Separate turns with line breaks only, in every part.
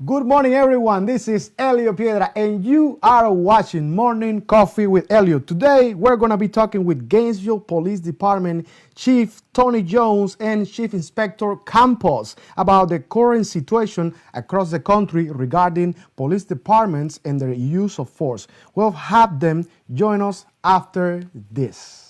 Good morning, everyone. This is Elio Piedra, and you are watching Morning Coffee with Elio. Today, we're going to be talking with Gainesville Police Department Chief Tony Jones and Chief Inspector Campos about the current situation across the country regarding police departments and their use of force. We'll have them join us after this.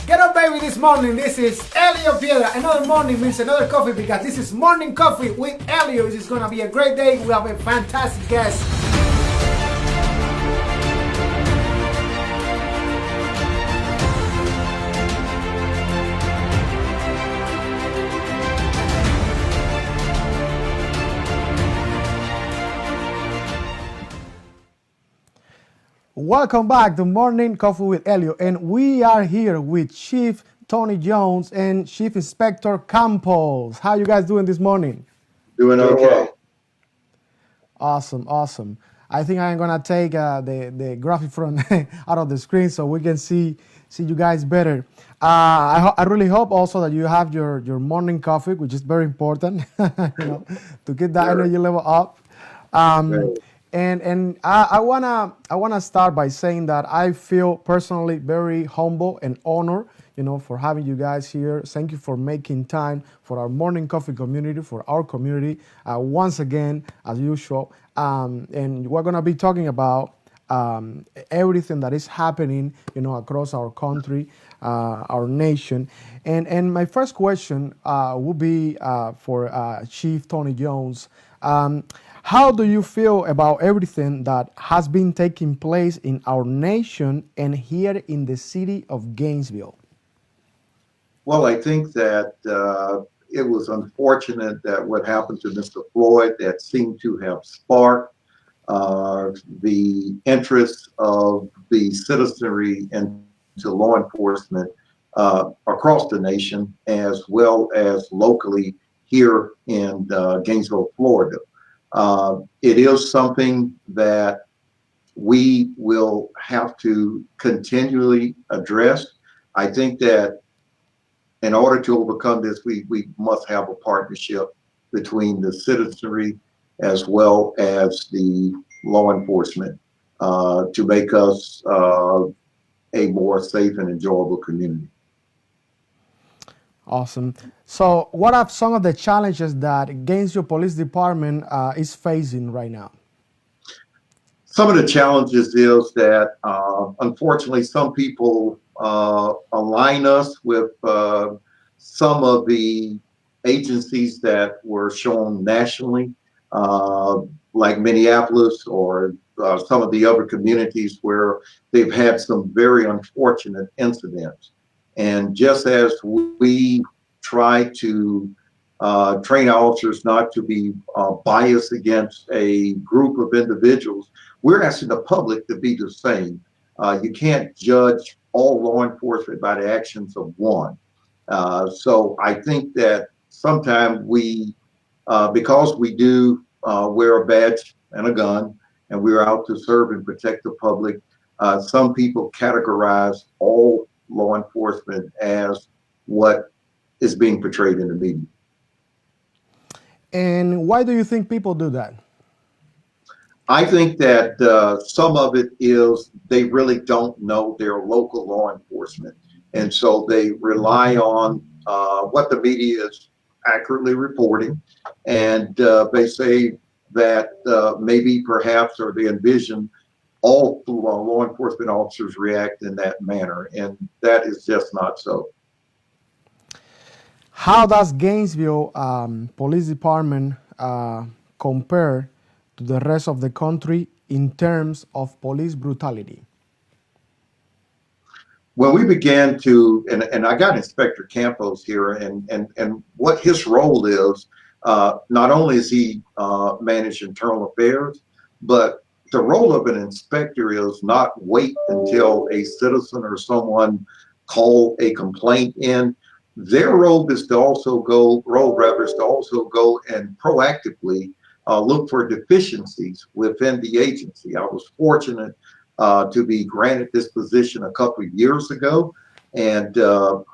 Get up, baby, this morning. This is Elio Piedra. Another morning means another coffee because this is Morning Coffee with Elio. This is going to be a great day. We have a fantastic guest. Welcome back to Morning Coffee with Elio, and we are here with Chief Tony Jones and Chief Inspector Campos. How you guys doing this morning?
Doing okay.
Awesome. I think I'm gonna take the graphic from out of the screen so we can see you guys better. I really hope also that you have your morning coffee, which is very important, to get that energy level up.
Right.
And I wanna start by saying that I feel personally very humble and honored, for having you guys here. Thank you for making time for our morning coffee community, for our community. Once again, as usual, and we're gonna be talking about everything that is happening, across our country, our nation. And my first question will be for Chief Tony Jones. How do you feel about everything that has been taking place in our nation and here in the city of Gainesville?
Well, I think that it was unfortunate that what happened to Mr. Floyd that seemed to have sparked the interest of the citizenry into law enforcement across the nation, as well as locally here in Gainesville, Florida. It is something that we will have to continually address. I think that in order to overcome this, we must have a partnership between the citizenry as well as the law enforcement to make us a more safe and enjoyable community.
Awesome. So, what are some of the challenges that Gainesville Police Department is facing right now?
Some of the challenges is that unfortunately some people align us with some of the agencies that were shown nationally, like Minneapolis or some of the other communities where they've had some very unfortunate incidents. And just as we try to train our officers not to be biased against a group of individuals, we're asking the public to be the same. You can't judge all law enforcement by the actions of one. So I think that sometimes we, because we do wear a badge and a gun, and we're out to serve and protect the public, some people categorize all law enforcement as what is being portrayed in the media.
And why do you think people do that?
I think that some of it is they really don't know their local law enforcement. And so they rely on what the media is accurately reporting. And they say that maybe perhaps, or they envision all law enforcement officers react in that manner. And that is just not so.
How does Gainesville Police Department compare to the rest of the country in terms of police brutality?
When we began to, and I got Inspector Campos here, and what his role is, not only is he manage internal affairs, but the role of an inspector is not wait until a citizen or someone call a complaint in. Their role is to also go and proactively look for deficiencies within the agency. I was fortunate to be granted this position a couple of years ago, and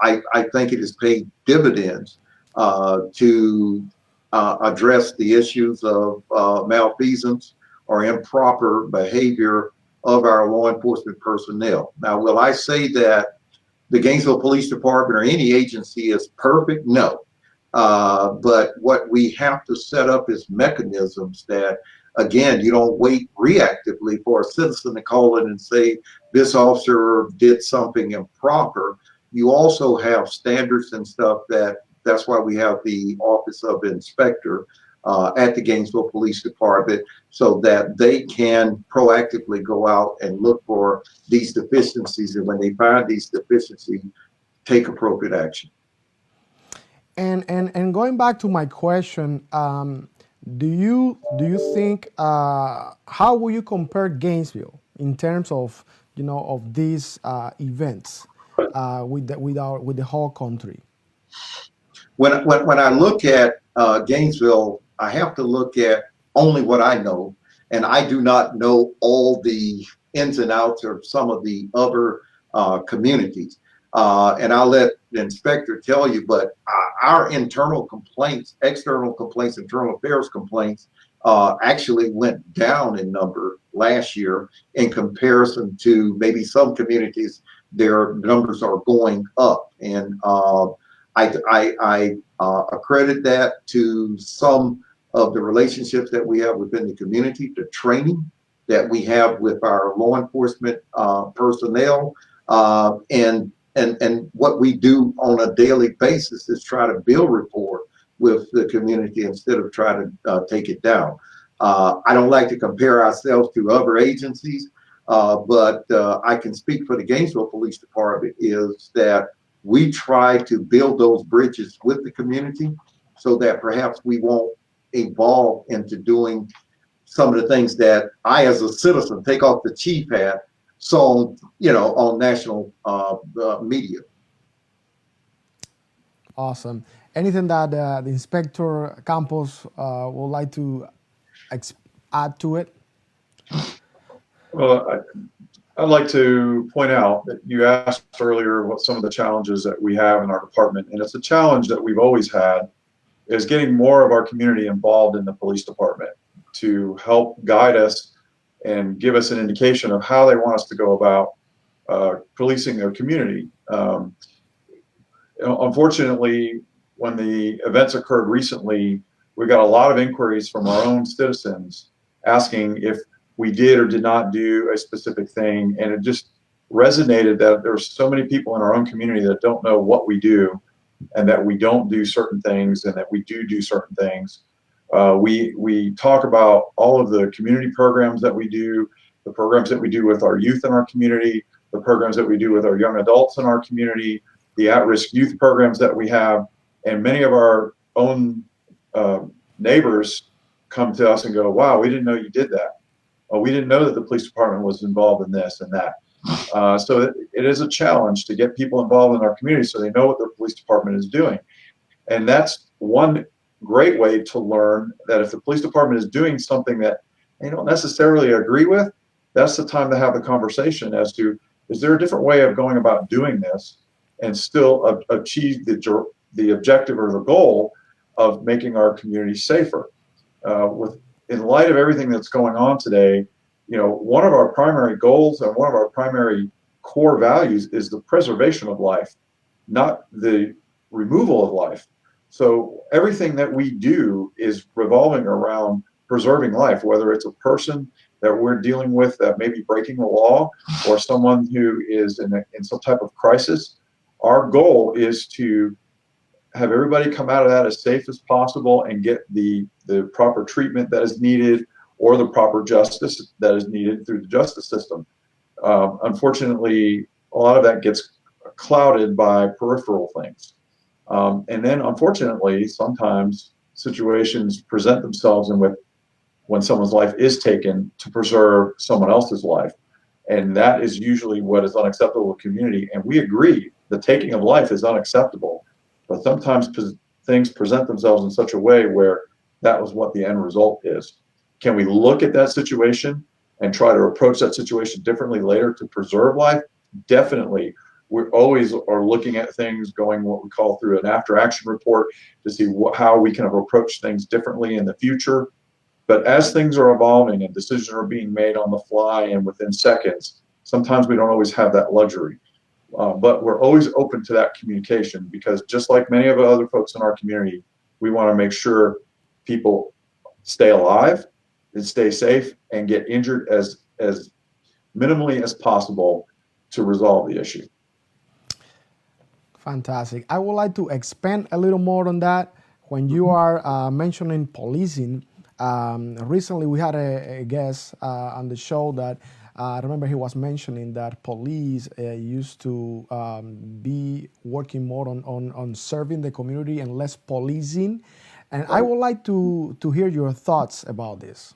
I think it has paid dividends to address the issues of malfeasance or improper behavior of our law enforcement personnel. Now, will I say that the Gainesville Police Department or any agency is perfect? No. But what we have to set up is mechanisms that, again, you don't wait reactively for a citizen to call in and say this officer did something improper. You also have standards and stuff that's why we have the Office of Inspector at the Gainesville Police Department, so that they can proactively go out and look for these deficiencies, and when they find these deficiencies, take appropriate action.
And going back to my question, do you think how will you compare Gainesville in terms of of these events with the whole country?
When I look at Gainesville, I have to look at only what I know, and I do not know all the ins and outs of some of the other communities. And I'll let the inspector tell you, but our internal complaints, external complaints, internal affairs complaints actually went down in number last year in comparison to maybe some communities. Their numbers are going up, and I accredit that to some of the relationships that we have within the community, the training that we have with our law enforcement personnel, and what we do on a daily basis is try to build rapport with the community instead of try to take it down. I don't like to compare ourselves to other agencies, but I can speak for the Gainesville Police Department is that we try to build those bridges with the community so that perhaps we won't evolve into doing some of the things that I, as a citizen, take off the chief hat, saw, on national media.
Awesome. Anything that the Inspector Campos would like to add to it?
Well, I'd like to point out that you asked earlier what some of the challenges that we have in our department, and it's a challenge that we've always had, is getting more of our community involved in the police department to help guide us and give us an indication of how they want us to go about policing their community. Unfortunately, when the events occurred recently, we got a lot of inquiries from our own citizens asking if we did or did not do a specific thing, and it just resonated that there's so many people in our own community that don't know what we do, and that we don't do certain things, and that we do certain things. We talk about all of the community programs that we do, the programs that we do with our youth in our community, the programs that we do with our young adults in our community, the at-risk youth programs that we have, and many of our own neighbors come to us and go, "Wow, we didn't know you did that. Oh, we didn't know that the police department was involved in this and that." So it is a challenge to get people involved in our community so they know what their police department is doing. And that's one great way to learn that if the police department is doing something that they don't necessarily agree with, that's the time to have the conversation as to, is there a different way of going about doing this and still achieve the objective or the goal of making our community safer? In light of everything that's going on today, one of our primary goals and one of our primary core values is the preservation of life, not the removal of life. So everything that we do is revolving around preserving life, whether it's a person that we're dealing with that may be breaking the law or someone who is in some type of crisis. Our goal is to have everybody come out of that as safe as possible and get the proper treatment that is needed or the proper justice that is needed through the justice system. Unfortunately, a lot of that gets clouded by peripheral things. And then unfortunately, sometimes situations present themselves when someone's life is taken to preserve someone else's life. And that is usually what is unacceptable in the community. And we agree the taking of life is unacceptable, but sometimes things present themselves in such a way where that was what the end result is. Can we look at that situation and try to approach that situation differently later to preserve life? Definitely. We always are looking at things, going what we call through an after action report to see how we can approach things differently in the future. But as things are evolving and decisions are being made on the fly and within seconds, sometimes we don't always have that luxury. But we're always open to that communication, because just like many of the other folks in our community, we want to make sure people stay alive and stay safe and get injured as minimally as possible to resolve the issue.
Fantastic. I would like to expand a little more on that. When you are mentioning policing, recently we had a guest on the show that I remember he was mentioning that police used to be working more on serving the community and less policing. And I would like to hear your thoughts about this.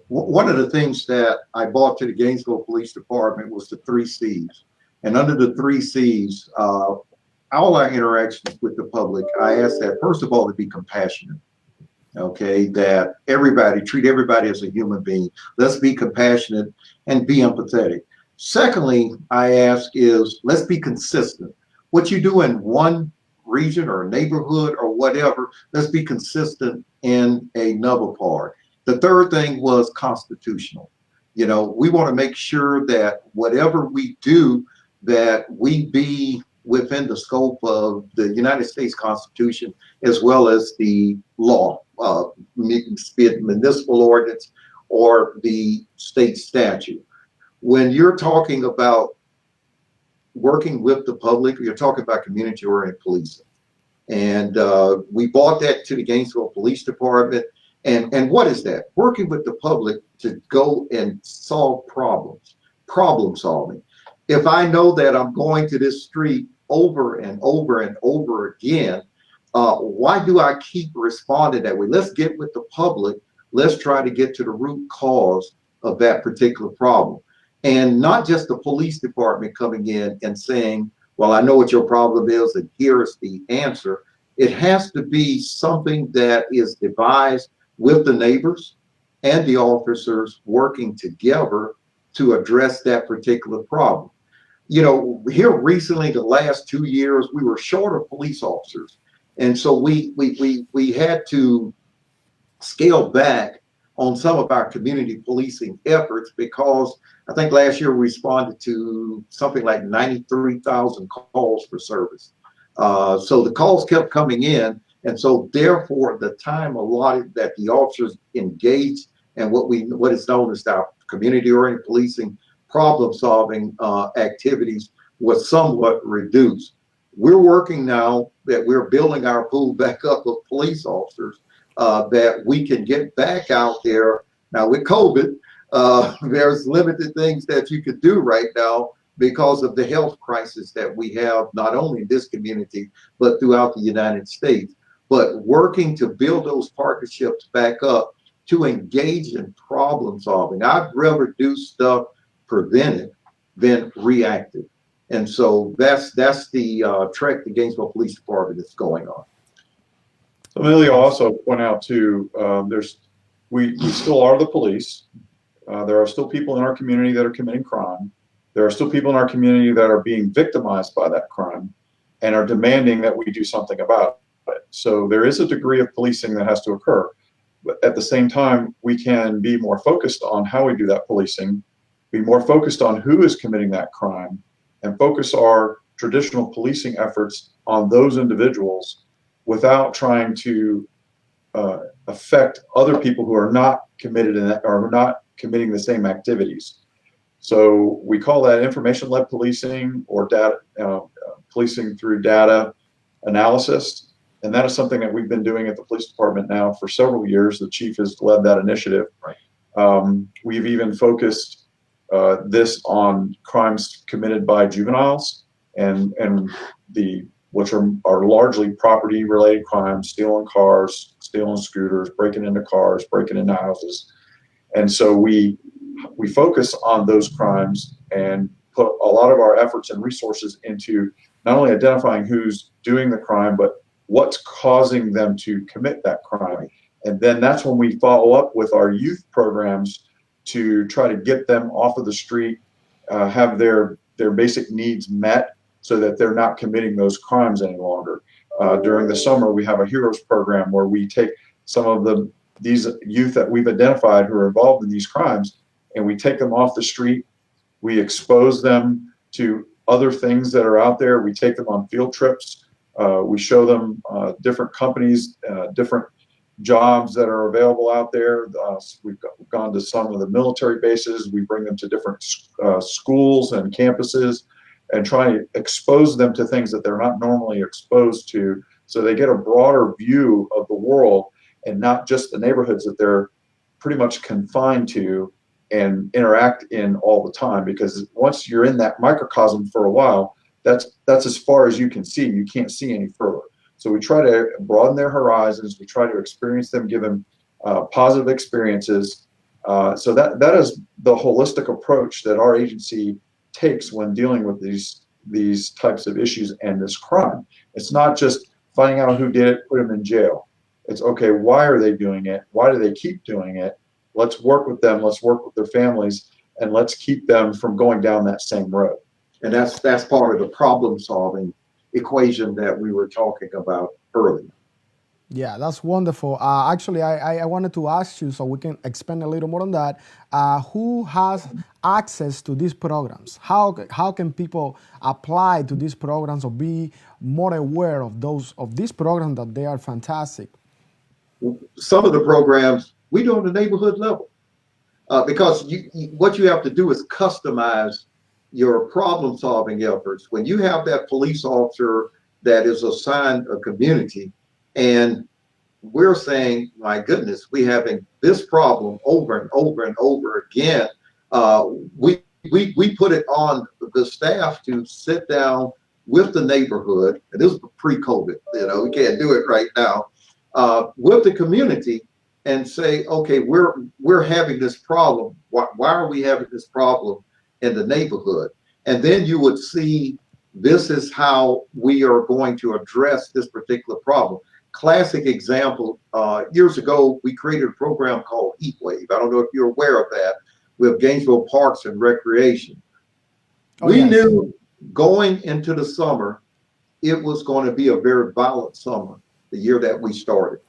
One of the things that I brought to the Gainesville Police Department was the 3 C's. And under the 3 C's, all our interactions with the public, I ask that, first of all, to be compassionate. Okay, that treat everybody as a human being. Let's be compassionate and be empathetic. Secondly, I ask is, let's be consistent. What you do in one region or neighborhood or whatever, let's be consistent in another part. The third thing was constitutional. We want to make sure that whatever we do, that we be within the scope of the United States Constitution as well as the law, be it municipal ordinance or the state statute. When you're talking about working with the public, you're talking about community-oriented policing. And we brought that to the Gainesville Police Department. And what is that? Working with the public to go and solve problems, problem solving. If I know that I'm going to this street over and over and over again, why do I keep responding that way? Let's get with the public. Let's try to get to the root cause of that particular problem. And not just the police department coming in and saying, well, I know what your problem is and here's the answer. It has to be something that is devised with the neighbors and the officers working together to address that particular problem. Here recently, the last 2 years, we were short of police officers. And so we had to scale back on some of our community policing efforts, because I think last year we responded to something like 93,000 calls for service. So the calls kept coming in. And so therefore the time allotted that the officers engaged and what is known as our community-oriented policing problem solving activities was somewhat reduced. We're working now that we're building our pool back up of police officers that we can get back out there. Now with COVID, there's limited things that you could do right now because of the health crisis that we have, not only in this community, but throughout the United States. But working to build those partnerships back up to engage in problem solving. I'd rather do stuff preventive than reactive. And so that's the track the Gainesville Police Department is going on.
Amelia also point out too, we still are the police. There are still people in our community that are committing crime. There are still people in our community that are being victimized by that crime and are demanding that we do something about it. So there is a degree of policing that has to occur. But at the same time, we can be more focused on how we do that policing, be more focused on who is committing that crime, and focus our traditional policing efforts on those individuals without trying to affect other people who are not committed in that, or not committing the same activities. So we call that information-led policing, or data policing through data. analysis. And that is something that we've been doing at the police department now for several years. The chief has led that initiative.
Right.
We've even focused this on crimes committed by juveniles and which are largely property related crimes, stealing cars, stealing scooters, breaking into cars, breaking into houses. And so we focus on those crimes and put a lot of our efforts and resources into not only identifying who's doing the crime, but what's causing them to commit that crime. And then that's when we follow up with our youth programs to try to get them off of the street, have their basic needs met so that they're not committing those crimes any longer. During the summer, we have a heroes program where we take some of these youth that we've identified who are involved in these crimes, and we take them off the street. We expose them to other things that are out there. We take them on field trips. We show them different companies, different jobs that are available out there. We've gone to some of the military bases. We bring them to different schools and campuses and try to expose them to things that they're not normally exposed to, so they get a broader view of the world and not just the neighborhoods that they're pretty much confined to and interact in all the time. Because once you're in that microcosm for a while, that's as far as you can see. You can't see any further. So we try to broaden their horizons. We try to experience them, give them positive experiences. So that is the holistic approach that our agency takes when dealing with these types of issues and this crime. It's not just finding out who did it, put them in jail. It's okay, why are they doing it? Why do they keep doing it? Let's work with them. Let's work with their families, and let's keep them from going down that same road.
And that's part of the problem solving equation that we were talking about earlier.
Yeah, that's wonderful. Actually, I wanted to ask you, so we can expand a little more on that. Who has access to these programs? How can people apply to these programs or be more aware of these programs that they are fantastic?
Some of the programs we do on the neighborhood level, because what you have to do is customize your problem solving efforts. When you have that police officer that is assigned a community, and we're saying, my goodness, we're having this problem over and over and over again. We put it on the staff to sit down with the neighborhood, and this is pre-COVID, we can't do it right now, with the community and say, okay, we're having this problem. Why are we having this problem in the neighborhood? And then you would see, this is how we are going to address this particular problem. Classic example, years ago, we created a program called Heat Wave. I don't know if you're aware of that, with Gainesville Parks and Recreation. We knew going into the summer, it was going to be a very violent summer, the year that we started.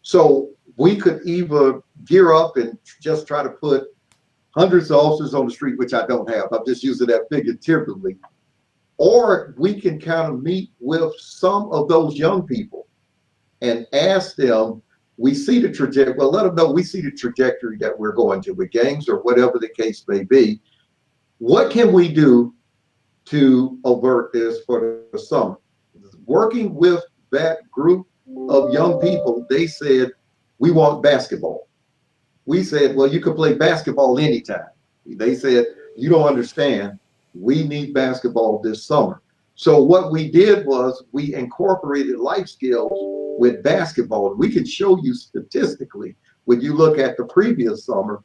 So we could either gear up and just try to put hundreds of officers on the street, which I don't have. I'm just using that figuratively. Or we can kind of meet with some of those young people and ask them, we see the trajectory, well, let them know we see the trajectory that we're going to with gangs or whatever the case may be. What can we do to avert this for the summer? Working with that group of young people, they said, we want basketball. We said, well, you can play basketball anytime. They said, you don't understand. We need basketball this summer. So what we did was we incorporated life skills with basketball. We can show you statistically, when you look at the previous summer,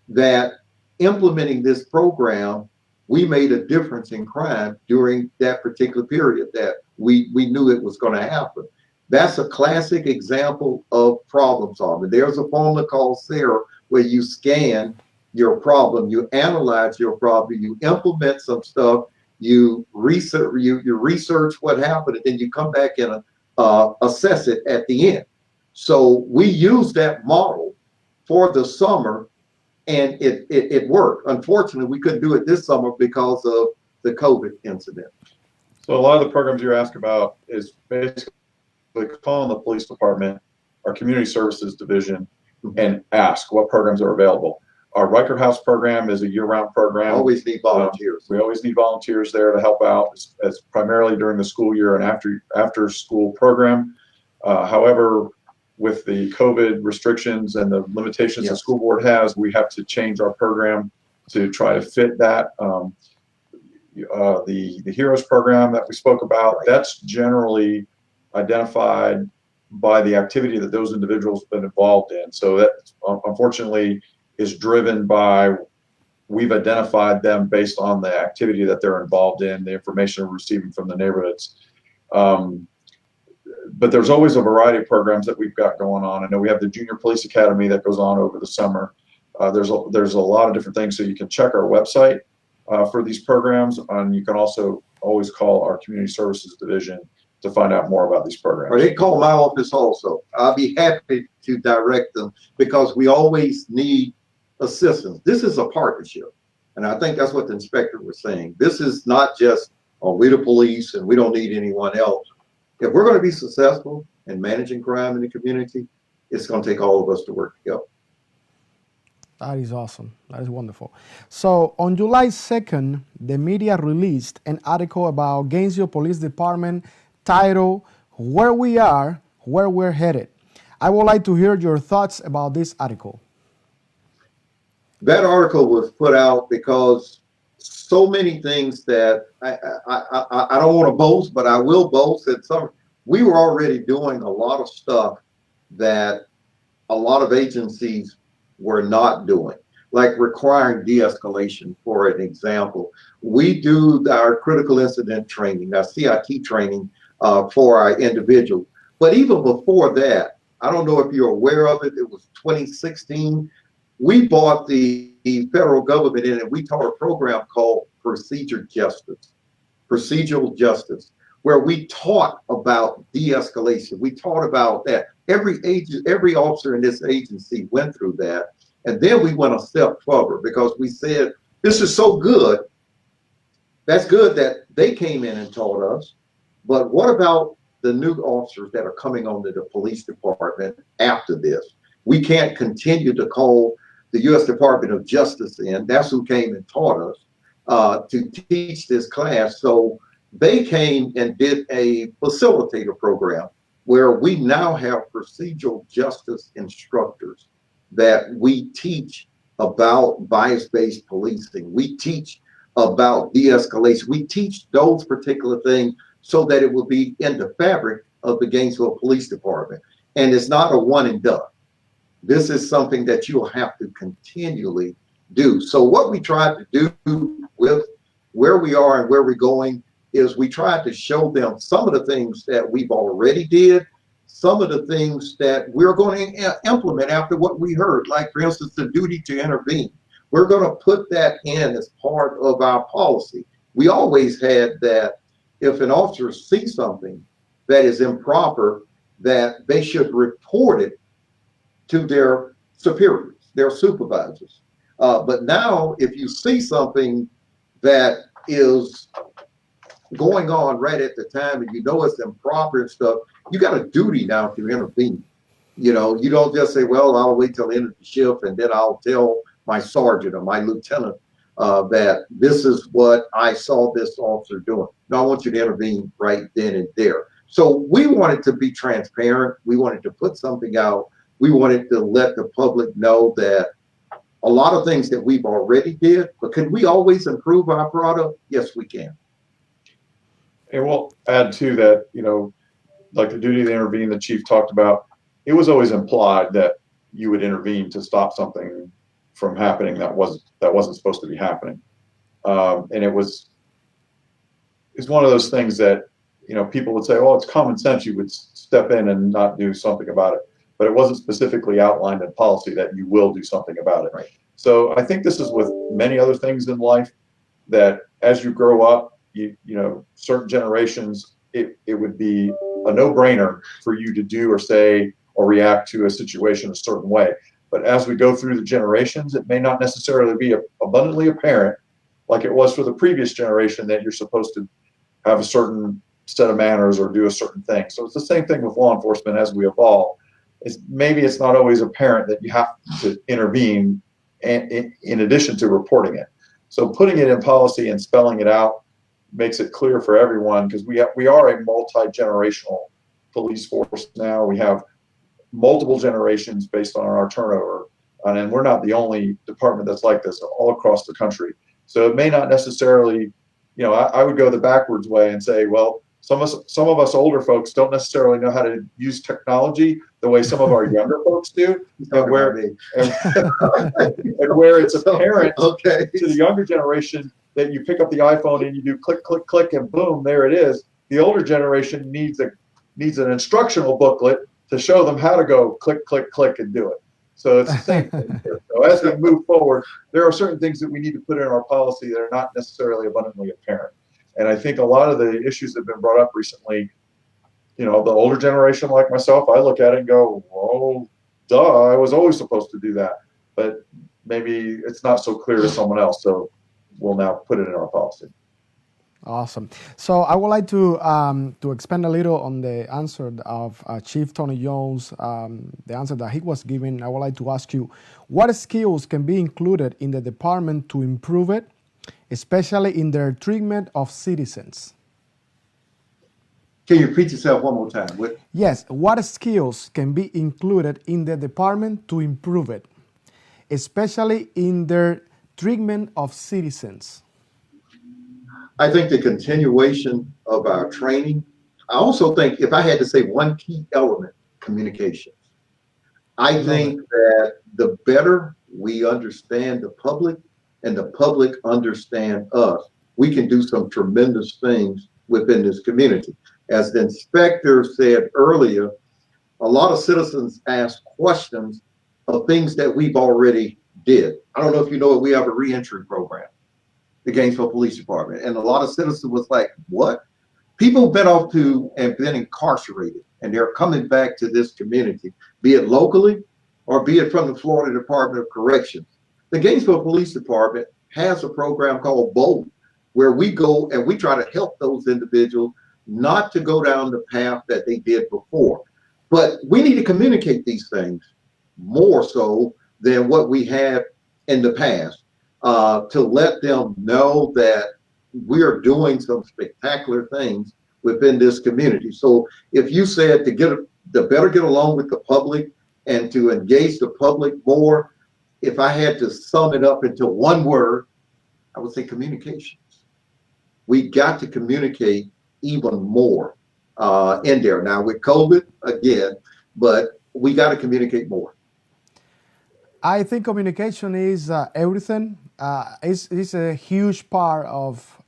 that implementing this program, we made a difference in crime during that particular period that we knew it was going to happen. That's a classic example of problem solving. There's a formula called SARA where you scan your problem, you analyze your problem, you implement some stuff, you research what happened, and then you come back and assess it at the end. So we use that model for the summer, and it worked. Unfortunately, we couldn't do it this summer because of the COVID incident.
So a lot of the programs you ask about is basically calling the police department, our community services division, and ask what programs are available. Our Riker House program is a year-round program.
Always need volunteers.
We always need volunteers there to help out, as primarily during the school year and after school program. However, with the COVID restrictions and the limitations the school board has, we have to change our program to try to fit that. The Heroes program that we spoke about, that's generally identified by the activity that those individuals have been involved in. So that unfortunately is driven by, we've identified them based on the activity that they're involved in, the information we're receiving from the neighborhoods. But there's always a variety of programs that we've got going on. I know we have the Junior Police Academy that goes on over the summer. There's a lot of different things. So you can check our website for these programs, and you can also always call our Community Services Division to find out more about these programs.
Or they call my office also. I'll be happy to direct them, because we always need assistance. This is a partnership. And I think that's what the inspector was saying. This is not just, oh, we the police and we don't need anyone else. If we're going to be successful in managing crime in the community, it's going to take all of us to work together.
That is awesome. That is wonderful. So on July 2nd, the media released an article about Gainesville Police Department titled, "Where We Are, Where We're Headed." I would like to hear your thoughts about this article.
That article was put out because so many things that I don't want to boast, but I will boast that we were already doing a lot of stuff that a lot of agencies were not doing, like requiring de-escalation. For an example, we do our critical incident training, our CIT training for our individuals. But even before that, I don't know if you're aware of it, it was 2016, we brought the federal government in and we taught a program called Procedural Justice, where we taught about de-escalation. We taught about that. Every officer in this agency went through that. And then we went a step further, because we said, this is so good. That's good that they came in and taught us. But what about the new officers that are coming onto the police department after this? We can't continue to call the U.S. Department of Justice in. That's who came and taught us to teach this class. So they came and did a facilitator program where we now have procedural justice instructors that we teach about bias-based policing. We teach about de-escalation. We teach those particular things so that it will be in the fabric of the Gainesville Police Department. And it's not a one and done. This is something that you'll have to continually do. So what we tried to do with where we are and where we're going is we tried to show them some of the things that we've already did, some of the things that we're going to implement after what we heard, like, for instance, the duty to intervene. We're going to put that in as part of our policy. We always had that if an officer sees something that is improper, that they should report it to their superiors, their supervisors. But now, if you see something that is going on right at the time and you know it's improper and stuff, you got a duty now to intervene. You know, you don't just say, well, I'll wait till the end of the shift and then I'll tell my sergeant or my lieutenant that this is what I saw this officer doing. No, I want you to intervene right then and there. So we wanted to be transparent. We wanted to put something out. We wanted to let the public know that a lot of things that we've already did, but can we always improve our product? Yes, we can.
And we'll add to that, you know, like the duty to intervene the chief talked about, it was always implied that you would intervene to stop something from happening that wasn't supposed to be happening. And it's one of those things that, you know, people would say, well, it's common sense, you would step in and not do something about it. But it wasn't specifically outlined in policy that you will do something about it.
Right.
So I think this is with many other things in life, that as you grow up, you know, certain generations, it would be a no-brainer for you to do or say or react to a situation a certain way. But as we go through the generations, it may not necessarily be abundantly apparent, like it was for the previous generation, that you're supposed to have a certain set of manners or do a certain thing. So it's the same thing with law enforcement as we evolve. Maybe it's not always apparent that you have to intervene and in addition to reporting it. So putting it in policy and spelling it out makes it clear for everyone, because we are a multi-generational police force now. We have multiple generations based on our turnover, and we're not the only department that's like this all across the country. So it may not necessarily, I would go the backwards way and say, well, some of us older folks don't necessarily know how to use technology the way some of our younger folks do, and where it's apparent to the younger generation that you pick up the iPhone and you do click, click, click, and boom, there it is. The older generation needs an instructional booklet to show them how to go click, click, click, and do it. So it's the same thing here. So as we move forward, there are certain things that we need to put in our policy that are not necessarily abundantly apparent. And I think a lot of the issues that have been brought up recently, the older generation like myself, I look at it and go, "Whoa, duh, I was always supposed to do that." But maybe it's not so clear to someone else, so we'll now put it in our policy.
Awesome. So I would like to expand a little on the answer of Chief Tony Jones, the answer that he was giving. I would like to ask you, what skills can be included in the department to improve it, especially in their treatment of citizens?
Can you repeat yourself one more time?
Yes. What skills can be included in the department to improve it, especially in their treatment of citizens?
I think the continuation of our training. I also think, if I had to say one key element, communication. I think that the better we understand the public and the public understand us, we can do some tremendous things within this community. As the inspector said earlier, a lot of citizens ask questions of things that we've already did. I don't know if you know it, we have a reentry program, the Gainesville Police Department. And a lot of citizens was like, what? People have been off to and been incarcerated, and they're coming back to this community, be it locally or be it from the Florida Department of Corrections. The Gainesville Police Department has a program called BOLD, where we go and we try to help those individuals not to go down the path that they did before. But we need to communicate these things more so than what we had in the past, to let them know that we're doing some spectacular things within this community. So if you said to better get along with the public and to engage the public more, if I had to sum it up into one word, I would say communications. We got to communicate even more in there. Now with COVID again, but we got to communicate more.
I think communication is everything. It's a huge part of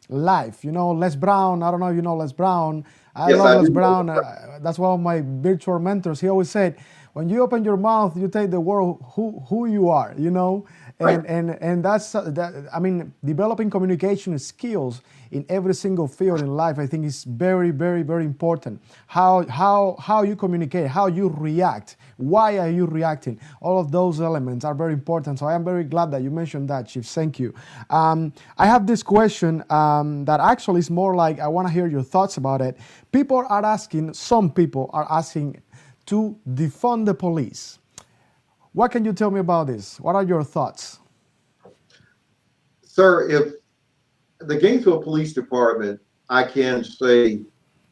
life. Les Brown, I don't know if you know Les Brown. I love Les Brown. That's one of my virtual mentors. He always said, when you open your mouth, you tell the world who you are,
Right.
And that's that. I mean, developing communication skills in every single field in life, I think, is very, very, very important. How you communicate, how you react, why are you reacting? All of those elements are very important. So I am very glad that you mentioned that, Chief. Thank you. I have this question that actually is more like, I want to hear your thoughts about it. Some people are asking to defund the police. What can you tell me about this? What are your thoughts?
Sir, if the Gainesville Police Department, I can say,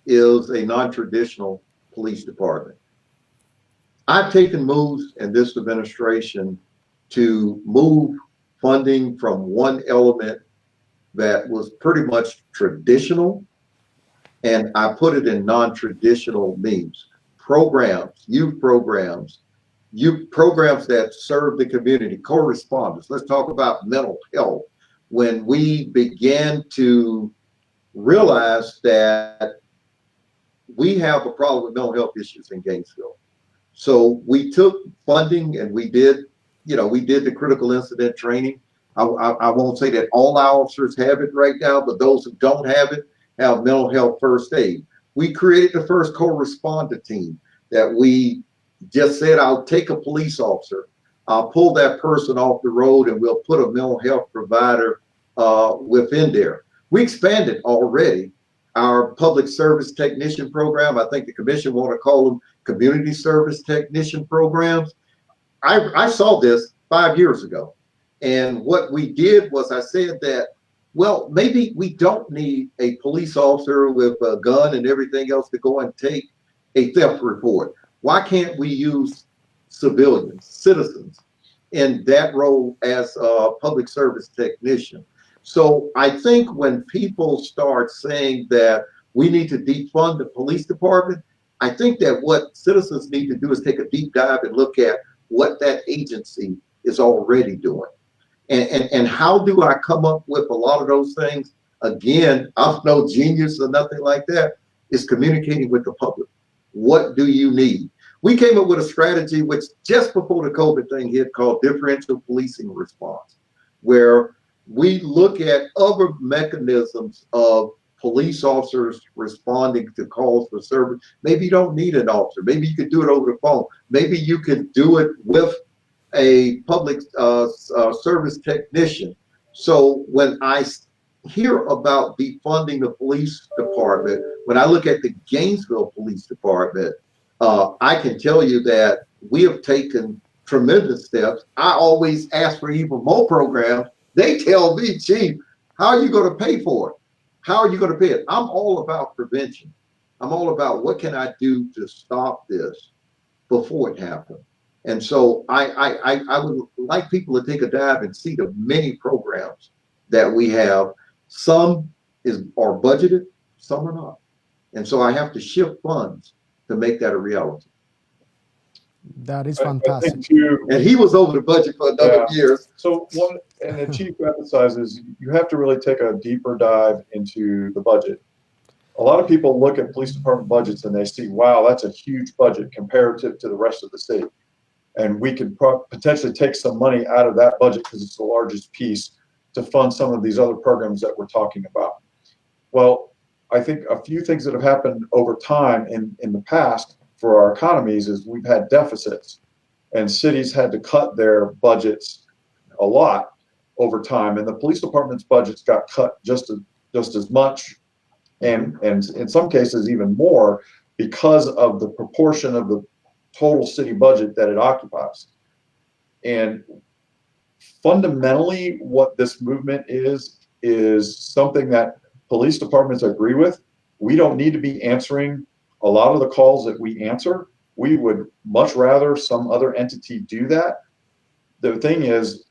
is a non-traditional police department. I've taken moves in this administration to move funding from one element that was pretty much traditional, and I put it in non-traditional means. Programs, youth programs that serve the community, correspondence. Let's talk about mental health. When we began to realize that we have a problem with mental health issues in Gainesville. So we took funding and we did the critical incident training. I won't say that all officers have it right now, but those who don't have it have mental health first aid. We created the first co-responder team that we just said, I'll take a police officer, I'll pull that person off the road, and we'll put a mental health provider within there. We expanded already our public service technician program. I think the commission want to call them community service technician programs. I saw this 5 years ago. And what we did was I said that, well, maybe we don't need a police officer with a gun and everything else to go and take a theft report. Why can't we use civilians, citizens, in that role as a public service technician? So I think when people start saying that we need to defund the police department, I think that what citizens need to do is take a deep dive and look at what that agency is already doing. And how do I come up with a lot of those things? Again, I'm no genius or nothing like that. It's communicating with the public. What do you need? We came up with a strategy which just before the COVID thing hit called differential policing response, where we look at other mechanisms of police officers responding to calls for service. Maybe you don't need an officer. Maybe you could do it over the phone. Maybe you could do it with a public service technician. So when I hear about defunding the police department, when I look at the Gainesville Police Department, I can tell you that we have taken tremendous steps. I always ask for even more programs. They tell me, Chief, how are you going to pay for it? How are you going to pay it? I'm all about prevention. I'm all about what can I do to stop this before it happens. And so I would like people to take a dive and see the many programs that we have. Some are budgeted, some are not. And so I have to shift funds to make that a reality.
That is fantastic.
I think too,
and he was over the budget for a number of years.
So and the chief emphasizes, you have to really take a deeper dive into the budget. A lot of people look at police department budgets and they see, wow, that's a huge budget compared to the rest of the city. And we could potentially take some money out of that budget because it's the largest piece to fund some of these other programs that we're talking about. Well, I think a few things that have happened over time in the past for our economies is we've had deficits, and cities had to cut their budgets a lot over time, and the police department's budgets got cut just as much, and in some cases even more, because of the proportion of the total city budget that it occupies. And fundamentally, what this movement is something that police departments agree with. We don't need to be answering a lot of the calls that we answer. We would much rather some other entity do that. The thing is,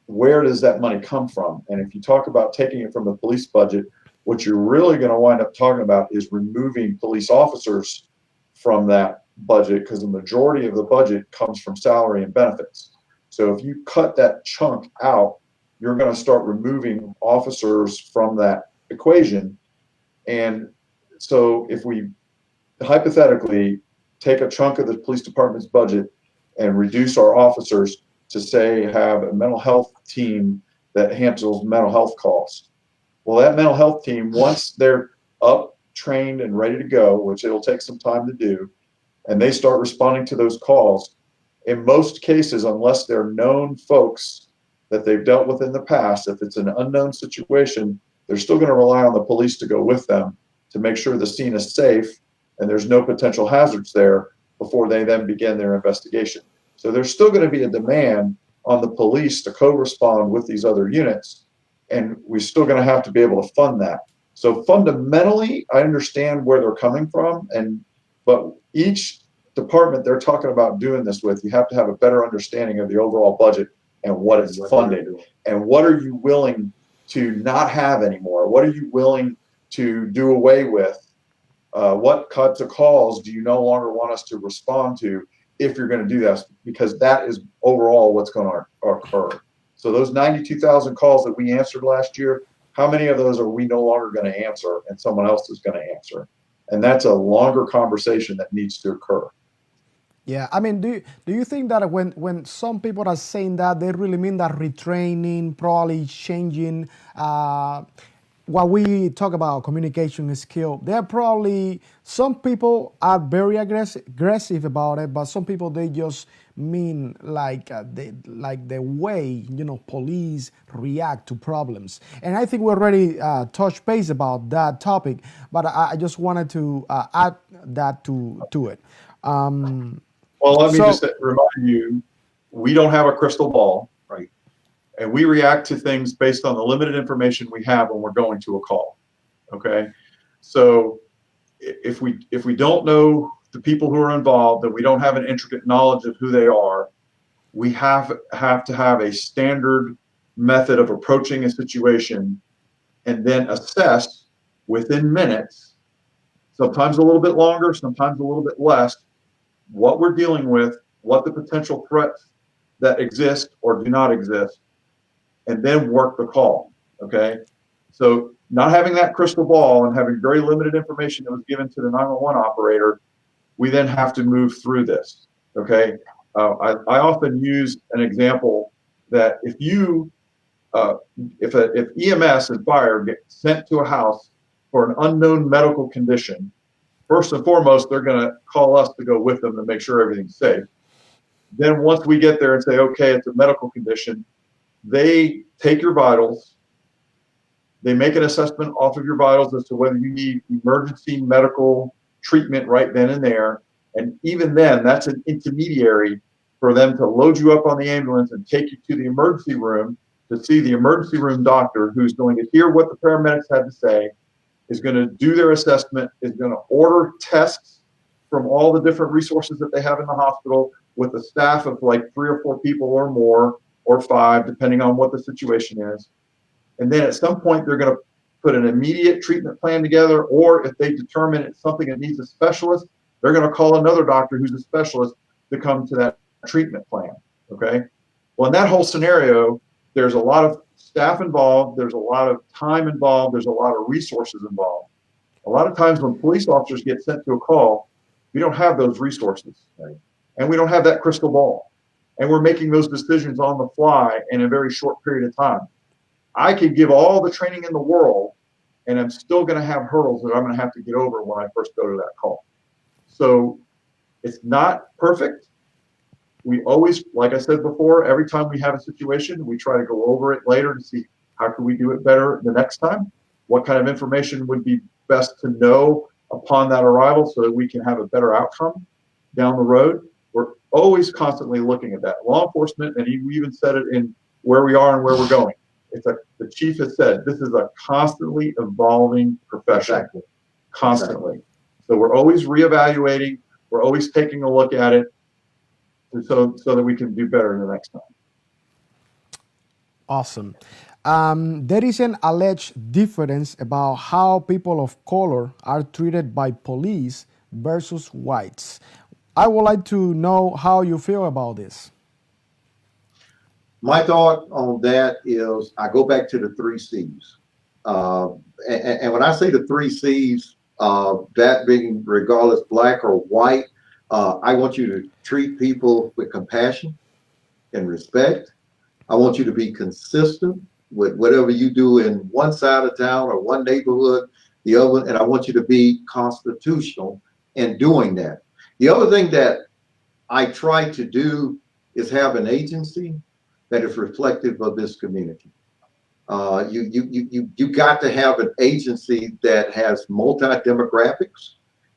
where does that money come from? And if you talk about taking it from the police budget, what you're really going to wind up talking about is removing police officers from that budget, because the majority of the budget comes from salary and benefits. So if you cut that chunk out, you're going to start removing officers from that equation. And so if we hypothetically take a chunk of the police department's budget and reduce our officers to, say, have a mental health team that handles mental health calls. Well, that mental health team, once they're up, trained, and ready to go, which it'll take some time to do, and they start responding to those calls, in most cases, unless they're known folks that they've dealt with in the past, if it's an unknown situation, they're still going to rely on the police to go with them to make sure the scene is safe and there's no potential hazards there before they then begin their investigation. So there's still going to be a demand on the police to co-respond with these other units, and we're still going to have to be able to fund that. So fundamentally, I understand where they're coming from, but each department they're talking about doing this with, you have to have a better understanding of the overall budget and what it's funding, and what are you willing to not have anymore? What are you willing to do away with? What types of calls do you no longer want us to respond to if you're going to do that? Because that is overall what's going to occur. So those 92,000 calls that we answered last year, how many of those are we no longer going to answer and someone else is going to answer? And that's a longer conversation that needs to occur.
Yeah, I mean, do you think that when some people are saying that, they really mean that retraining, probably changing, while we talk about communication skill, there probably, some people are very aggressive about it, but some people, they just mean like the way, police react to problems. And I think we already touched base about that topic, but I just wanted to add that to it.
Well, let me just remind you, we don't have a crystal ball.
Right.
And we react to things based on the limited information we have when we're going to a call. Okay. So if we don't know the people who are involved, and we don't have an intricate knowledge of who they are, we have to have a standard method of approaching a situation and then assess within minutes, sometimes a little bit longer, sometimes a little bit less, what we're dealing with, what the potential threats that exist or do not exist, and then work the call. Okay. So not having that crystal ball and having very limited information that was given to the 911 operator, we then have to move through this. Okay. I often use an example that if EMS and fire get sent to a house for an unknown medical condition, first and foremost, they're going to call us to go with them to make sure everything's safe. Then once we get there and say, okay, it's a medical condition, they take your vitals. They make an assessment off of your vitals as to whether you need emergency medical treatment right then and there. And even then, that's an intermediary for them to load you up on the ambulance and take you to the emergency room to see the emergency room doctor, who's going to hear what the paramedics had to say, is going to do their assessment, is going to order tests from all the different resources that they have in the hospital with a staff of like 3 or 4 people or more, or 5, depending on what the situation is. And then at some point, they're going to put an immediate treatment plan together, or if they determine it's something that needs a specialist, they're going to call another doctor who's a specialist to come to that treatment plan. Okay. Well, in that whole scenario, there's a lot of staff involved. There's a lot of time involved. There's a lot of resources involved. A lot of times when police officers get sent to a call, we don't have those resources, right? And we don't have that crystal ball. And we're making those decisions on the fly in a very short period of time. I could give all the training in the world, and I'm still going to have hurdles that I'm going to have to get over when I first go to that call. So it's not perfect. We always, like I said before, every time we have a situation, we try to go over it later to see how can we do it better the next time? What kind of information would be best to know upon that arrival so that we can have a better outcome down the road? We're always constantly looking at that. Law enforcement, and we even said it in where we are and where we're going. The chief has said, this is a constantly evolving profession.
Exactly.
Constantly. Exactly. So we're always reevaluating. We're always taking a look at it so that we can do better the next time.
Awesome. There is an alleged difference about how people of color are treated by police versus whites. I would like to know how you feel about this.
My thought on that is I go back to the 3 C's. And when I say the 3 C's, that being regardless black or white, I want you to treat people with compassion and respect. I want you to be consistent with whatever you do in one side of town or one neighborhood, the other, and I want you to be constitutional in doing that. The other thing that I try to do is have an agency that is reflective of this community. You got to have an agency that has multi-demographics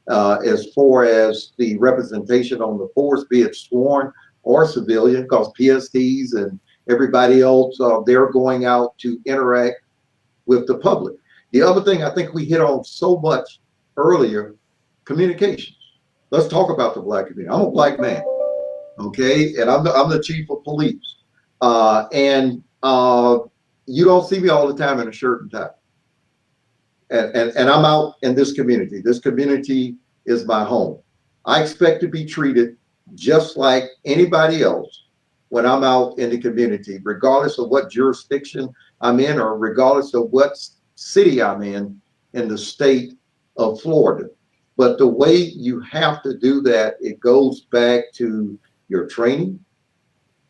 as far as the representation on the force, be it sworn or civilian, because PSTs and everybody else, they're going out to interact with the public. The other thing I think we hit on so much earlier, communications. Let's talk about the black community. I'm a black man, okay, and I'm the chief of police. And you don't see me all the time in a shirt and tie. And I'm out in this community. This community is my home. I expect to be treated just like anybody else when I'm out in the community, regardless of what jurisdiction I'm in or regardless of what city I'm in the state of Florida. But the way you have to do that, it goes back to your training,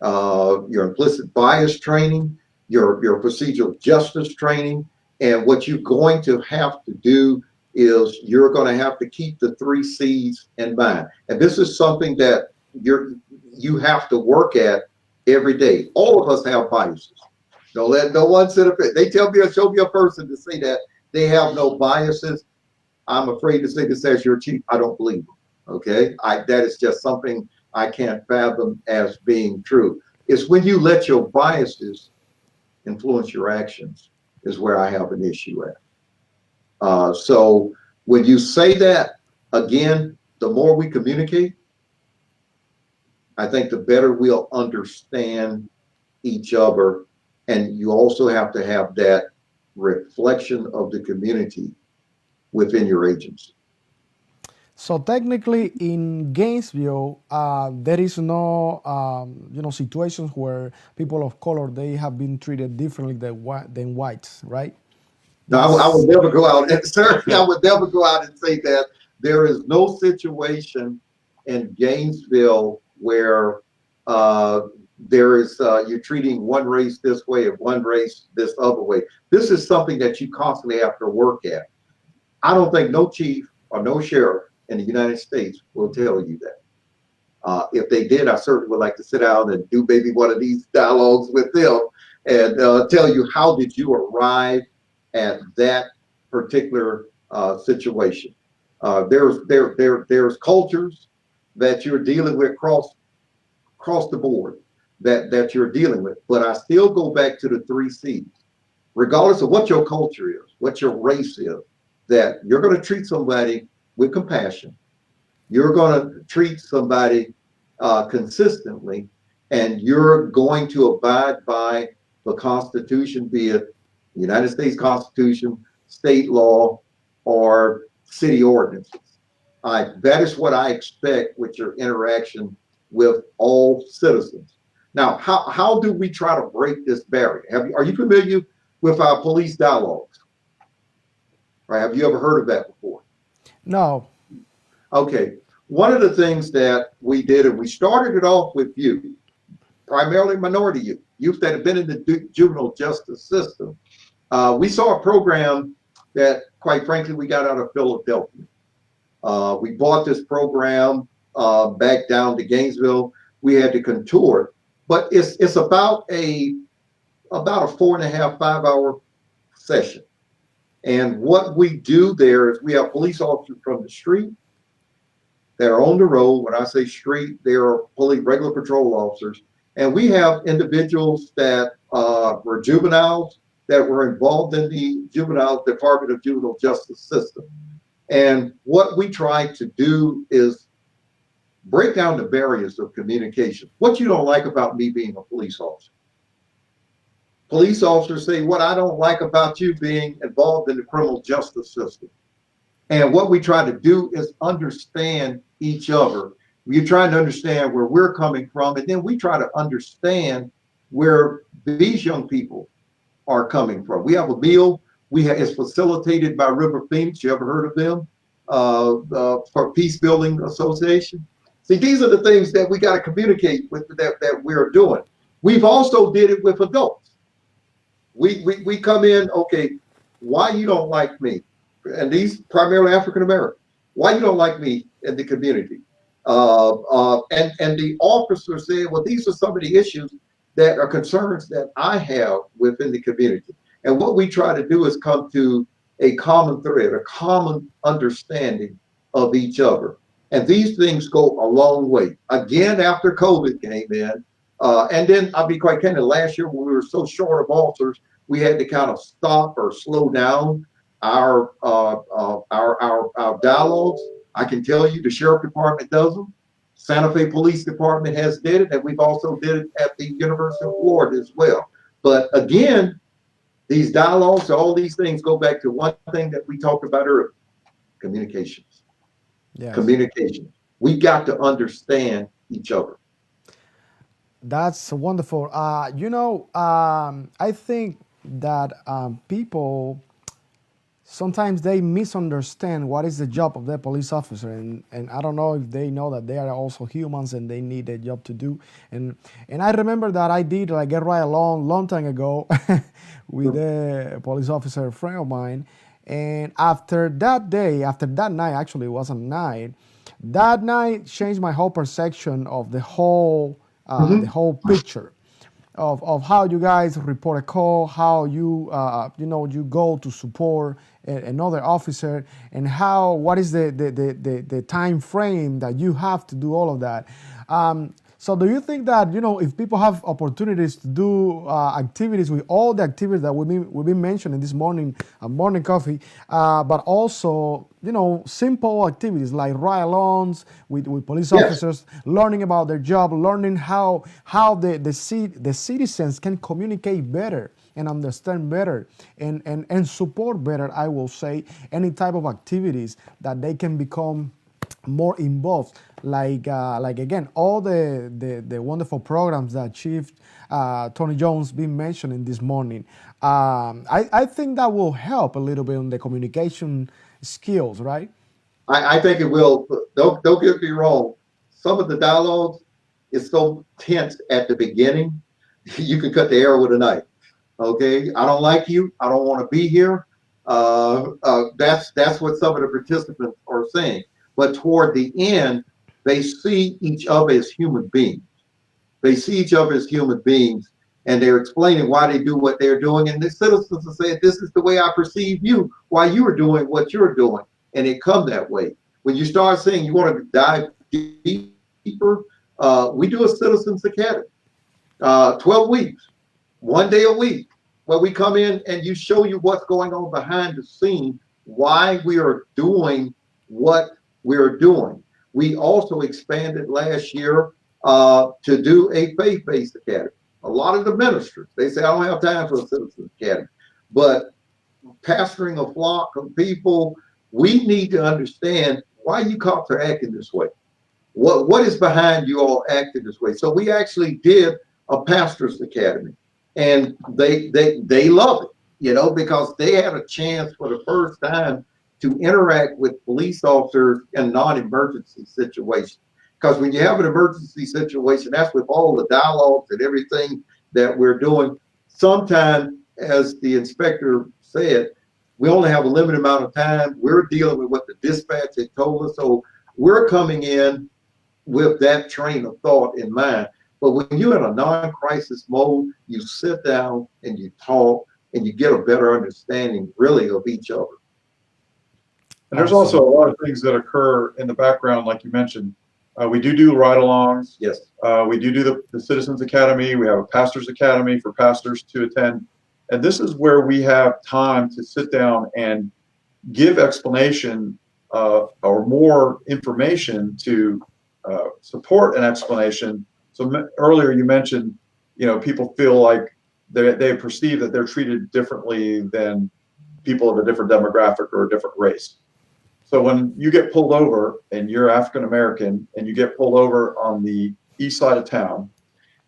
your implicit bias training, your procedural justice training. And what you're going to have to do is you're going to have to keep the 3 C's in mind. And this is something that you have to work at every day. All of us have biases. Don't let no one sit up. They tell me or show me a person to say that they have no biases. I'm afraid to say this as your chief. I don't believe them. Okay, that is just something I can't fathom as being true. It's when you let your biases influence your actions is where I have an issue at. So when you say that, again, the more we communicate, I think the better we'll understand each other. And you also have to have that reflection of the community within your agency.
So technically, in Gainesville, there is no, situations where people of color they have been treated differently than whites, right?
Now, I would
That's
never go out and sir, I would never go out and say that there is no situation in Gainesville where there is you're treating one race this way and one race this other way. This is something that you constantly have to work at. I don't think no chief or no sheriff in the United States will tell you that. If they did, I certainly would like to sit down and do maybe one of these dialogues with them and tell you how did you arrive at that particular situation. There's cultures that you're dealing with across the board that you're dealing with, but I still go back to the 3 C's. Regardless of what your culture is, what your race is, that you're going to treat somebody with compassion. You're going to treat somebody consistently, and you're going to abide by the Constitution, be it the United States Constitution, state law, or city ordinances. That is what I expect with your interaction with all citizens. Now, how do we try to break this barrier? Are you familiar with our police dialogues? Right? Have you ever heard of that before?
no.
Okay. One of the things that we did, and we started it off with youth, primarily minority youth that have been in the juvenile justice system. We saw a program that, quite frankly, we got out of Philadelphia. We bought this program back down to Gainesville. We had to contour it, but it's about a 4.5, 5 hour session. And what we do there is we have police officers from the street that are on the road. When I say street, they are regular patrol officers. And we have individuals that were juveniles that were involved in the juvenile Department of Juvenile Justice system. And what we try to do is break down the barriers of communication. What you don't like about me being a police officer. Police officers say, what I don't like about you being involved in the criminal justice system. And what we try to do is understand each other. We're trying to understand where we're coming from, and then we try to understand where these young people are coming from. We have a meal. It's facilitated by River Phoenix. You ever heard of them? For Peace Building Association. See, these are the things that we got to communicate with that we're doing. We've also did it with adults. We come in, okay, why you don't like me? And these primarily African American. Why you don't like me in the community? And the officer said, well, these are some of the issues that are concerns that I have within the community. And what we try to do is come to a common thread, a common understanding of each other. And these things go a long way. Again, after COVID came in, and then I'll be quite candid, last year when we were so short of officers, we had to kind of stop or slow down our dialogues. I can tell you the sheriff department does them. Santa Fe Police Department has did it, and we've also did it at the University of Florida as well. But again, these dialogues, all these things go back to one thing that we talked about earlier: communications.
Yes.
Communication. We got to understand each other.
That's wonderful. I think that people sometimes they misunderstand what is the job of the police officer, and I don't know if they know that they are also humans and they need a job to do. And I remember that I did like get right along long time ago with a police officer, a friend of mine. And after that night, actually it was a night, that night changed my whole perception of the whole picture. of how you guys report a call, how you you go to support another officer, and what is the time frame that you have to do all of that. So do you think that if people have opportunities to do activities with all the activities that we've been mentioning this morning, morning coffee, but also simple activities like ride-alongs with police
Yes.
officers, learning about their job, learning how the citizens can communicate better and understand better and support better, I will say, any type of activities that they can become more involved, like again, all the wonderful programs that Chief Tony Jones been mentioning this morning. I think that will help a little bit on the communication skills, right?
I think it will. Don't get me wrong. Some of the dialogues is so tense at the beginning, you can cut the air with a knife. Okay, I don't like you. I don't want to be here. That's what some of the participants are saying. But toward the end, they see each other as human beings. They see each other as human beings, and they're explaining why they do what they're doing. And the citizens are saying, "This is the way I perceive you. Why you are doing what you're doing," and it come that way. When you start saying you want to dive deeper, we do a Citizens Academy, 12 weeks, 1 day a week, where we come in and you show you what's going on behind the scene, why we are doing what we're doing. We also expanded last year to do a faith-based academy. A lot of the ministers, they say, I don't have time for a Citizens Academy. But pastoring a flock of people, we need to understand why you cops are acting this way. What is behind you all acting this way? So we actually did a pastors academy, and they love it, because they had a chance for the first time to interact with police officers in non-emergency situations. Because when you have an emergency situation, that's with all the dialogues and everything that we're doing. Sometimes, as the inspector said, we only have a limited amount of time. We're dealing with what the dispatch had told us. So we're coming in with that train of thought in mind. But when you're in a non-crisis mode, you sit down and you talk and you get a better understanding really of each other.
And there's also a lot of things that occur in the background, like you mentioned. We do ride-alongs.
Yes.
We do the Citizens Academy. We have a Pastors Academy for pastors to attend. And this is where we have time to sit down and give explanation or more information to support an explanation. So earlier you mentioned, people feel like they perceive that they're treated differently than people of a different demographic or a different race. So when you get pulled over and you're African American and you get pulled over on the east side of town,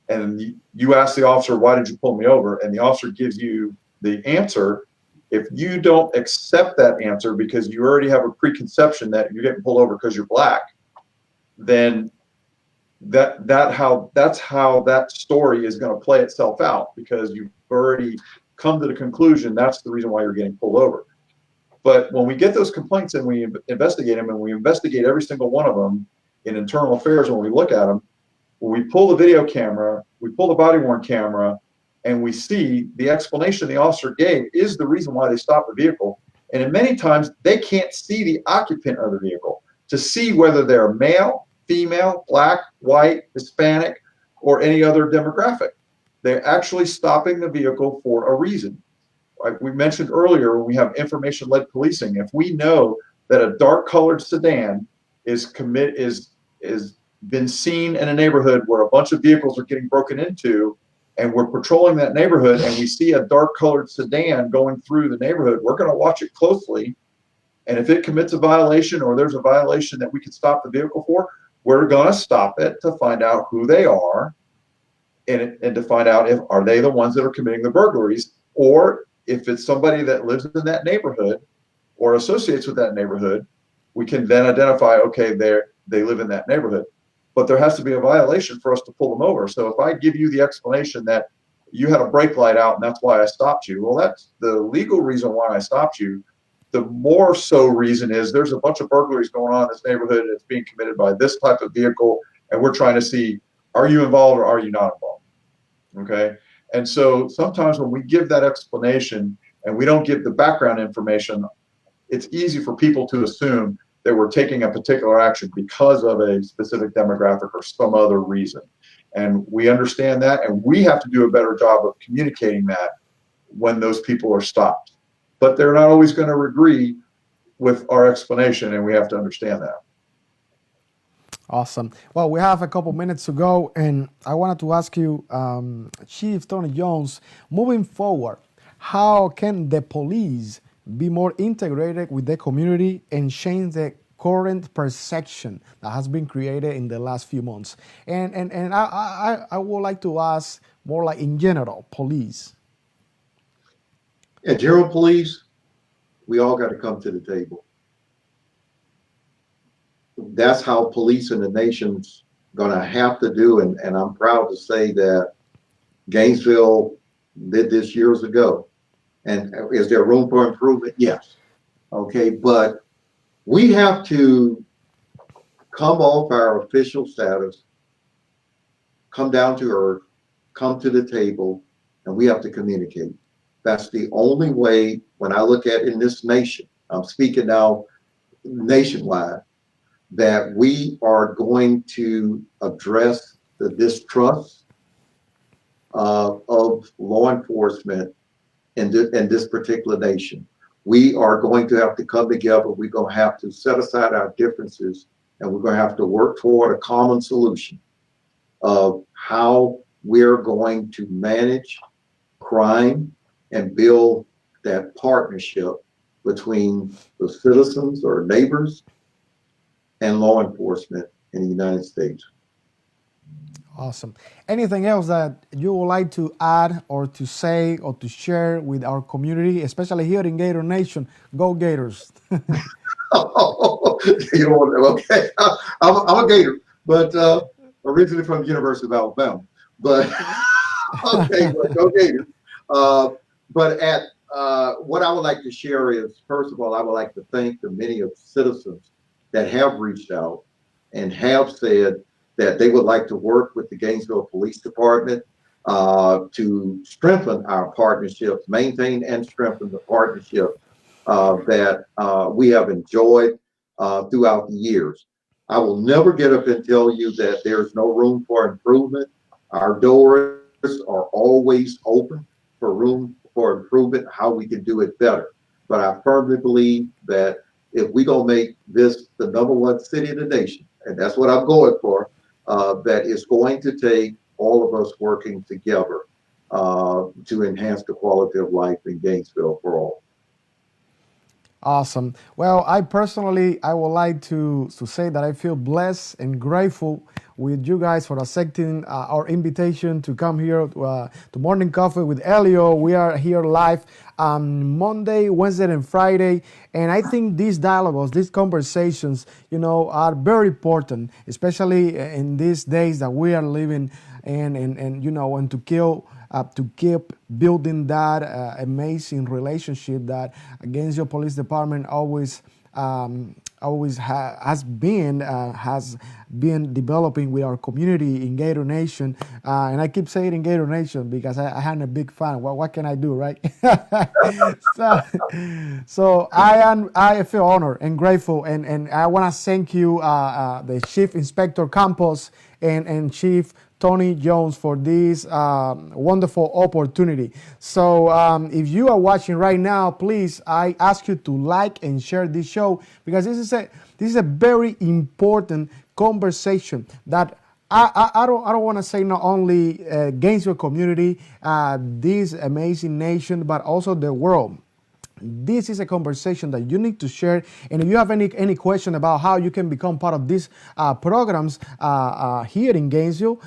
and you ask the officer, why did you pull me over? And the officer gives you the answer. If you don't accept that answer because you already have a preconception that you're getting pulled over because you're black, then that's how that story is going to play itself out, because you've already come to the conclusion that's the reason why you're getting pulled over. But when we get those complaints and we investigate them, and we investigate every single one of them in internal affairs, when we look at them, when we pull the video camera, we pull the body worn camera, and we see the explanation the officer gave is the reason why they stopped the vehicle. And in many times, they can't see the occupant of the vehicle to see whether they're male, female, black, white, Hispanic, or any other demographic. They're actually stopping the vehicle for a reason. Like we mentioned earlier, when we have information-led policing, if we know that a dark-colored sedan is been seen in a neighborhood where a bunch of vehicles are getting broken into, and we're patrolling that neighborhood and we see a dark-colored sedan going through the neighborhood, we're going to watch it closely. And if it commits a violation, or there's a violation that we can stop the vehicle for, we're going to stop it to find out who they are, and to find out if are they the ones that are committing the burglaries, or if it's somebody that lives in that neighborhood or associates with that neighborhood, we can then identify, okay, they live in that neighborhood. But there has to be a violation for us to pull them over. So if I give you the explanation that you had a brake light out and that's why I stopped you, well, that's the legal reason why I stopped you. The more so reason is there's a bunch of burglaries going on in this neighborhood. It's being committed by this type of vehicle, and we're trying to see, are you involved or are you not involved? Okay. And so sometimes when we give that explanation and we don't give the background information, it's easy for people to assume that we're taking a particular action because of a specific demographic or some other reason. And we understand that, and we have to do a better job of communicating that when those people are stopped. But they're not always going to agree with our explanation, and we have to understand that.
Awesome. Well, we have a couple minutes to go, and I wanted to ask you, Chief Tony Jones, moving forward, how can the police be more integrated with the community and change the current perception that has been created in the last few months? And I would like to ask more like in general, police.
At General Police, we all got to come to the table. That's how police in the nation's going to have to do. And I'm proud to say that Gainesville did this years ago. And is there room for improvement? Yes. Okay. But we have to come off our official status, come down to earth, come to the table, and we have to communicate. That's the only way. When I look at in this nation, I'm speaking now nationwide, that we are going to address the distrust of law enforcement in this particular nation. We are going to have to come together. We're going to have to set aside our differences, and we're going to have to work toward a common solution of how we're going to manage crime and build that partnership between the citizens or neighbors and law enforcement in the United States.
Awesome. Anything else that you would like to add or to say or to share with our community, especially here in Gator Nation? Go Gators.
Okay. I'm a Gator, but originally from the University of Alabama. But okay, go Gators. But what I would like to share is, first of all, I would like to thank the many of citizens that have reached out and have said that they would like to work with the Gainesville Police Department to strengthen our partnerships, maintain and strengthen the partnership that we have enjoyed throughout the years. I will never get up and tell you that there's no room for improvement. Our doors are always open for room for improvement, how we can do it better. But I firmly believe that if we gonna make this the #1 city in the nation, and that's what I'm going for, that it's going to take all of us working together to enhance the quality of life in Gainesville for all.
Awesome. Well, I would like to say that I feel blessed and grateful with you guys for accepting our invitation to come here to Morning Coffee with Elio. We are here live Monday, Wednesday, and Friday. And I think these dialogues, these conversations, are very important, especially in these days that we are living in, and to keep building that amazing relationship that Gainesville Police Department always has been developing with our community in Gator Nation, and I keep saying in Gator Nation because I am a big fan. What can I do, right? so I feel honored and grateful, and I want to thank you, the Chief Inspector Campos and Chief Tony Jones, for this wonderful opportunity. So if you are watching right now, please, I ask you to like and share this show, because this is a very important conversation that I don't want to say not only Gainesville community, this amazing nation, but also the world. This is a conversation that you need to share. And if you have any question about how you can become part of these programs here in Gainesville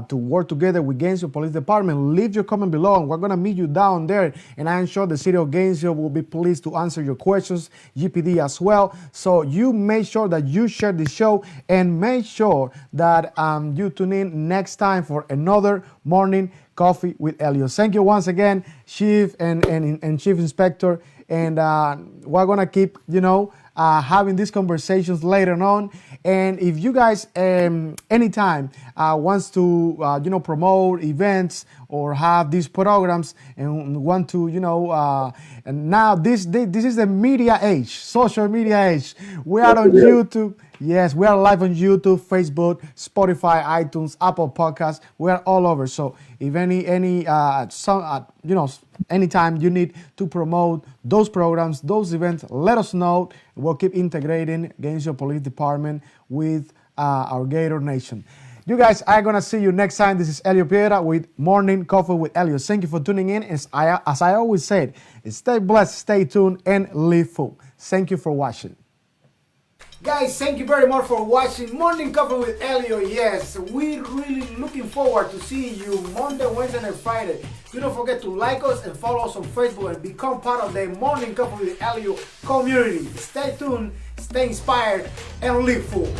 to work together with Gainesville Police Department, leave your comment below, and we're going to meet you down there. And I'm sure the City of Gainesville will be pleased to answer your questions, GPD as well. So you make sure that you share the show, and make sure that you tune in next time for another Morning Coffee with Elio. Thank you once again, Chief and Chief Inspector. And we're going to keep, having these conversations later on. And if you guys anytime wants to promote events or have these programs and want to and now this is the media age, social media age. We are on YouTube. Yes, we are live on YouTube, Facebook, Spotify, iTunes, Apple Podcasts. We are all over. So if anytime you need to promote those programs, those events, let us know. We'll keep integrating Gainesville Police Department with our Gator Nation. You guys are going to see you next time. This is Elio Piedra with Morning Coffee with Elio. Thank you for tuning in. As I always said, stay blessed, stay tuned, and live full. Thank you for watching. Guys, thank you very much for watching Morning Coffee with Elio. Yes, we're really looking forward to seeing you Monday, Wednesday, and Friday. You don't forget to like us and follow us on Facebook and become part of the Morning Coffee with Elio community. Stay tuned, stay inspired, and live full.